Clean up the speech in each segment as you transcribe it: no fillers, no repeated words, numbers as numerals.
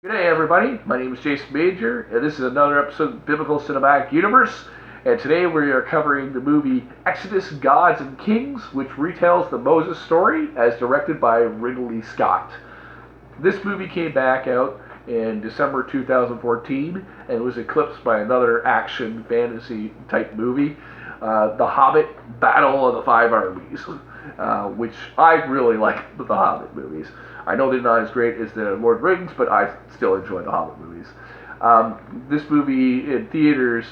Good day, everybody. My name is Jason Major, and this is another episode of Biblical Cinematic Universe. And today we are covering the movie Exodus, Gods, and Kings, which retells the Moses story as directed by Ridley Scott. This movie came back out in December 2014 and was eclipsed by another action fantasy type movie, The Hobbit: Battle of the Five Armies, which I really like the Hobbit movies. I know they're not as great as the Lord of the Rings, but I still enjoy the Hobbit movies. This movie in theaters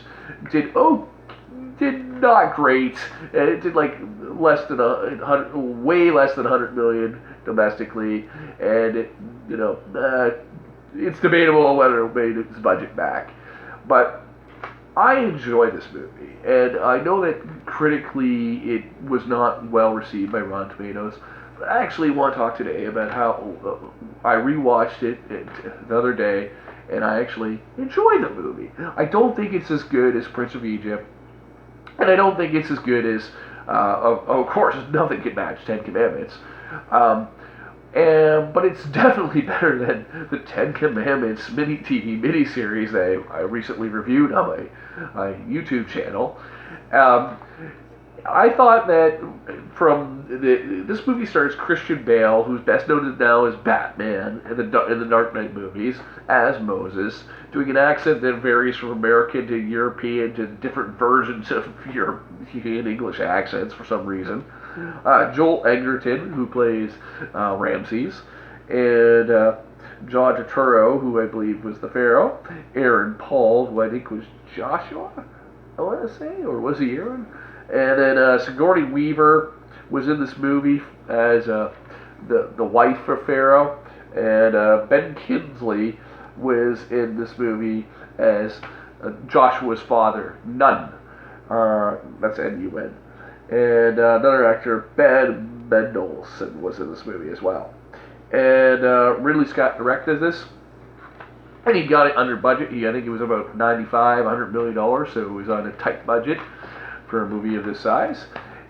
did not great. It did like way less than 100 million domestically, and it's debatable whether it made its budget back. But I enjoy this movie, and I know that critically it was not well received by Rotten Tomatoes. But I actually want to talk today about how I rewatched it the other day, and I actually enjoyed the movie. I don't think it's as good as Prince of Egypt, and I don't think it's as good as, of course, nothing can match Ten Commandments. But it's definitely better than the Ten Commandments TV miniseries that I recently reviewed on my YouTube channel. I thought that this movie stars Christian Bale, who's best known now as Batman in the Dark Knight movies, as Moses, doing an accent that varies from American to European to different versions of European English accents for some reason. Joel Edgerton, who plays Ramses, and John Turturro, who I believe was the Pharaoh, Aaron Paul, who I think was Joshua, I want to say, or was he Aaron? And then Sigourney Weaver was in this movie as the wife of Pharaoh, and Ben Kingsley was in this movie as Joshua's father, Nun. That's N-U-N. And another actor, Ben Mendelsohn, was in this movie as well. And Ridley Scott directed this, and he got it under budget. I think it was about $100 million, so it was on a tight budget for a movie of this size.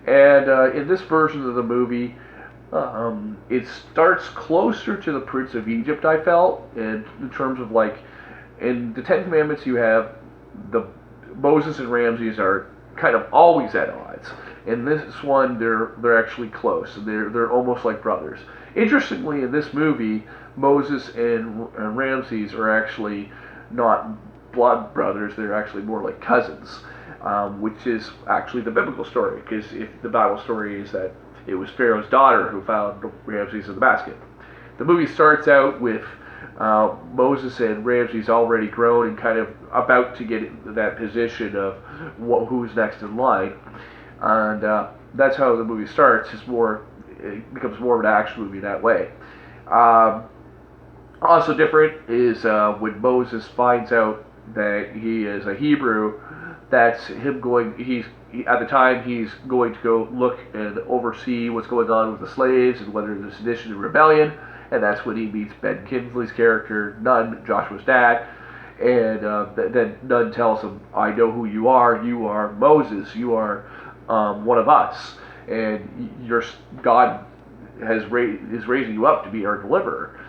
And in this version of the movie, it starts closer to the Prince of Egypt, I felt, in terms of like, in the Ten Commandments you have the Moses and Ramses are kind of always at odds. In this one, they're actually close. They're almost like brothers. Interestingly, in this movie, Moses and Ramses are actually not blood brothers. They're actually more like cousins. Which is actually the biblical story, because if the Bible story is that it was Pharaoh's daughter who found Ramses in the basket. The movie starts out with Moses and Ramses already grown and kind of about to get into that position of who's next in line, and that's how the movie starts. It becomes more of an action movie that way. Also different is when Moses finds out that he is a Hebrew. That's him at the time he's going to go look and oversee what's going on with the slaves and whether there's sedition and rebellion, and that's when he meets Ben Kingsley's character, Nun, Joshua's dad, and then Nun tells him, I know who you are Moses, you are one of us, and God is raising you up to be our deliverer.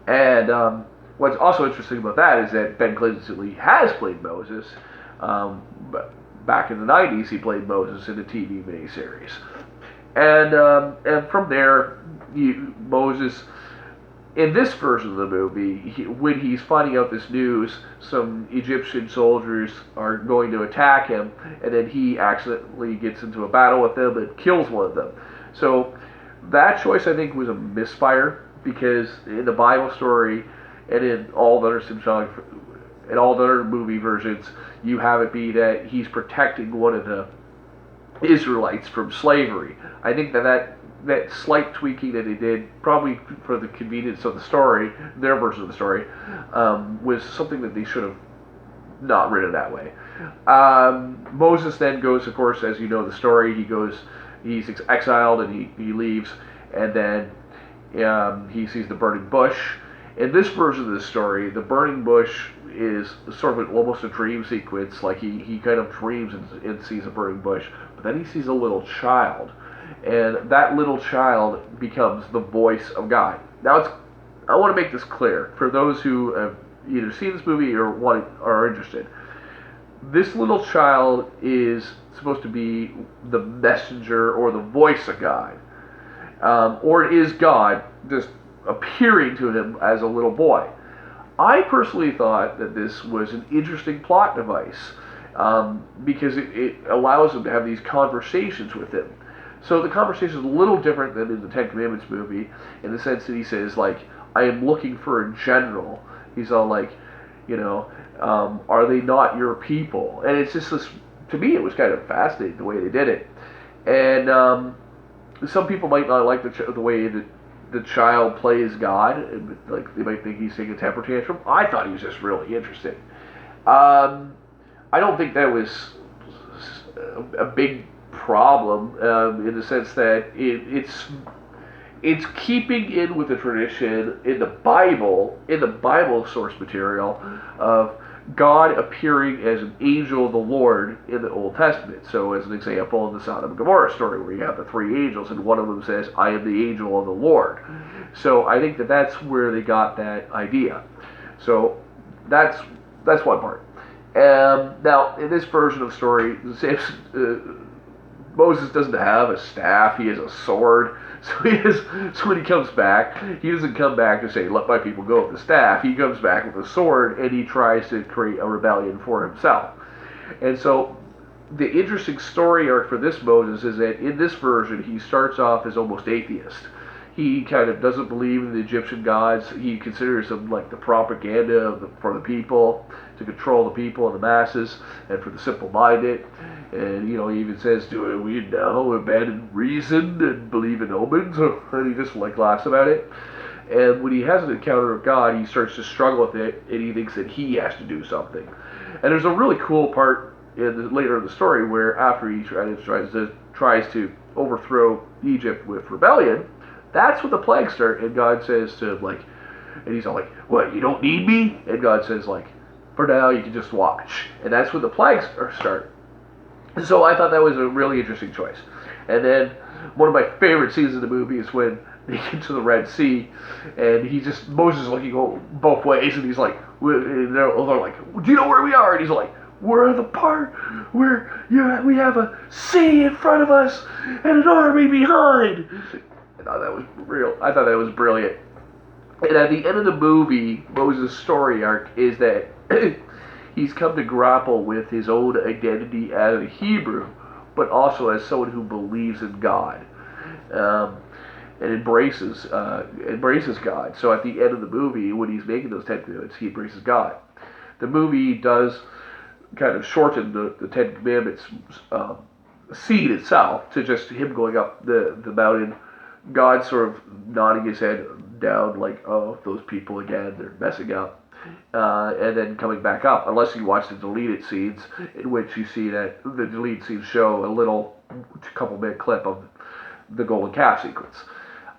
And what's also interesting about that is that Ben Kingsley has played Moses. Back in the 90s, he played Moses in the TV miniseries. And from there, Moses, in this version of the movie, when he's finding out this news, some Egyptian soldiers are going to attack him, and then he accidentally gets into a battle with them and kills one of them. So that choice, I think, was a misfire, because in the Bible story and in all the other movie versions, you have it be that he's protecting one of the Israelites from slavery. I think that slight tweaking that they did, probably for the convenience of the story, their version of the story, was something that they should have not written that way. Moses then goes, of course, as you know the story, he's exiled and he leaves, and then he sees the burning bush. In this version of the story, the burning bush is sort of almost a dream sequence. Like he kind of dreams and sees a burning bush, but then he sees a little child, and that little child becomes the voice of God. Now, I want to make this clear for those who have either seen this movie or are interested. This little child is supposed to be the messenger or the voice of God, or it is God just appearing to him as a little boy. I personally thought that this was an interesting plot device because it allows him to have these conversations with him. So the conversation is a little different than in the Ten Commandments movie, in the sense that he says, like, I am looking for a general. He's all like, you know, are they not your people? And it's just this, to me, it was kind of fascinating the way they did it. And some people might not like the way that the child plays God, and, like, they might think he's taking a temper tantrum. I thought he was just really interesting. I don't think that was a big problem in the sense that it's keeping in with the tradition in the Bible source material of God appearing as an angel of the Lord in the Old Testament. So, as an example, in the Sodom and Gomorrah story, where you have the three angels, and one of them says, I am the angel of the Lord. So, I think that that's where they got that idea. So, that's one part. Now, in this version of the story, Moses doesn't have a staff, he has a sword. So when he comes back, he doesn't come back to say, let my people go with the staff. He comes back with a sword, and he tries to create a rebellion for himself. And so the interesting story arc for this Moses is that in this version, he starts off as almost atheist. He kind of doesn't believe in the Egyptian gods. He considers them like the propaganda for the people, to control the people and the masses, and for the simple-minded. And, he even says, do we now abandon reason and believe in omens? And he just laughs about it. And when he has an encounter with God, he starts to struggle with it, and he thinks that he has to do something. And there's a really cool part later in the story where after he tries to overthrow Egypt with rebellion, that's when the plagues start, and God says to him, and he's all like, what, you don't need me? And God says, for now, you can just watch. And that's when the plagues start. So I thought that was a really interesting choice. And then one of my favorite scenes in the movie is when they get to the Red Sea, and Moses is looking both ways, and he's like, they're like, do you know where we are? And he's like, we're at the part where we have a sea in front of us and an army behind. I thought that was brilliant. And at the end of the movie, Moses' story arc is that he's come to grapple with his own identity as a Hebrew, but also as someone who believes in God and embraces God. So at the end of the movie, when he's making those 10 Commandments, he embraces God. The movie does kind of shorten the 10 Commandments scene itself to just him going up the mountain, God sort of nodding his head down like, oh, those people again, they're messing up. And then coming back up, unless you watch the deleted scenes, in which you see that the deleted scenes show a little couple-minute clip of the golden calf sequence.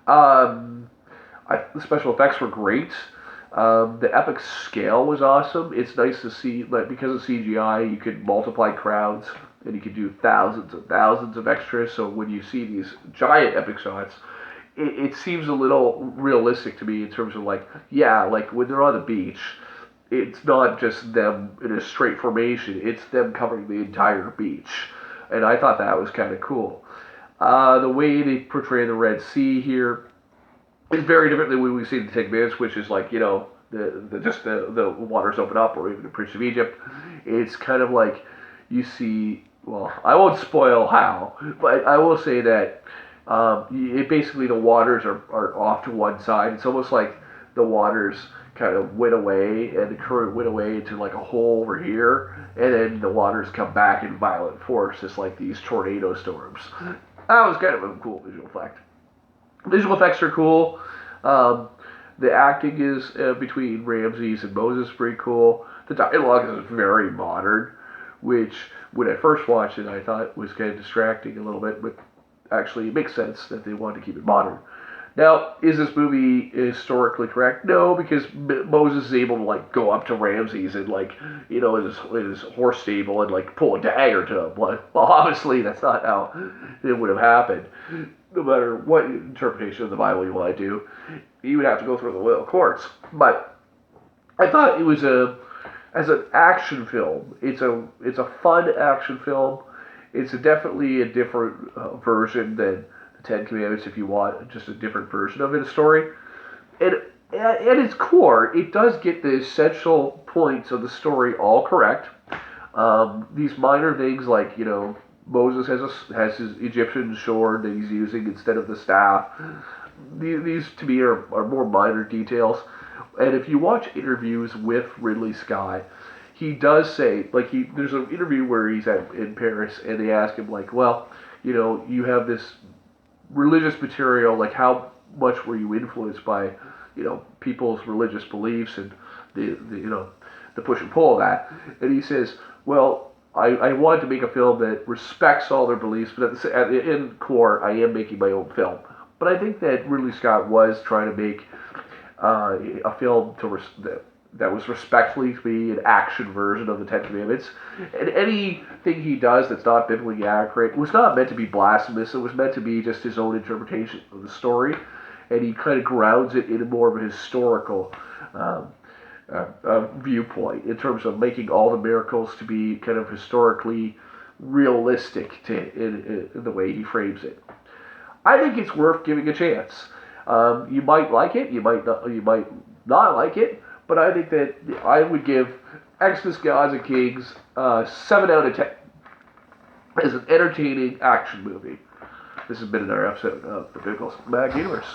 The special effects were great. The epic scale was awesome. It's nice to see, because of CGI, you could multiply crowds, and you could do thousands and thousands of extras, so when you see these giant epic shots, it seems a little realistic to me in terms of when they're on the beach, it's not just them in a straight formation, it's them covering the entire beach. And I thought that was kind of cool. The way they portray the Red Sea here is very different than when we see the Ten Commandments, which is the waters open up, or even the Prince of Egypt. It's kind of like you see, well, I won't spoil how, but I will say that basically the waters are off to one side. It's almost like the waters kind of went away, and the current went away into a hole over here, and then the waters come back in violent force, just like these tornado storms. That was kind of a cool visual effect. Visual effects are cool. The acting is between Ramses and Moses pretty cool. The dialogue is very modern, which when I first watched it I thought was kind of distracting a little bit, but actually it makes sense that they wanted to keep it modern. Now, is this movie historically correct? No, because Moses is able to go up to Ramses and in his horse stable and pull a dagger to him. Well, obviously that's not how it would have happened. No matter what interpretation of the Bible you want to do, you would have to go through the royal courts. But I thought it was as an action film. It's a fun action film. Definitely a different version than the Ten Commandments. If you want just a different version of it, a story. And at its core, it does get the essential points of the story all correct. These minor things like Moses has his Egyptian sword that he's using instead of the staff. These to me are more minor details. And if you watch interviews with Ridley Scott, he does say there's an interview where he's in Paris and they ask him like, well, you have this religious material, like how much were you influenced by people's religious beliefs and the push and pull of that. And he says, well, I wanted to make a film that respects all their beliefs, but at the end core, I am making my own film. But I think that Ridley Scott was trying to make a film that was respectfully to be an action version of the Ten Commandments. And anything he does that's not biblically accurate was not meant to be blasphemous. It was meant to be just his own interpretation of the story. And he kind of grounds it in more of a historical viewpoint in terms of making all the miracles to be kind of historically realistic in the way he frames it. I think it's worth giving a chance. You might like it, you might not like it, but I think that I would give Exodus, Gods and Kings 7 out of 10 as an entertaining action movie. This has been another episode of the Biblical Cinematic Universe.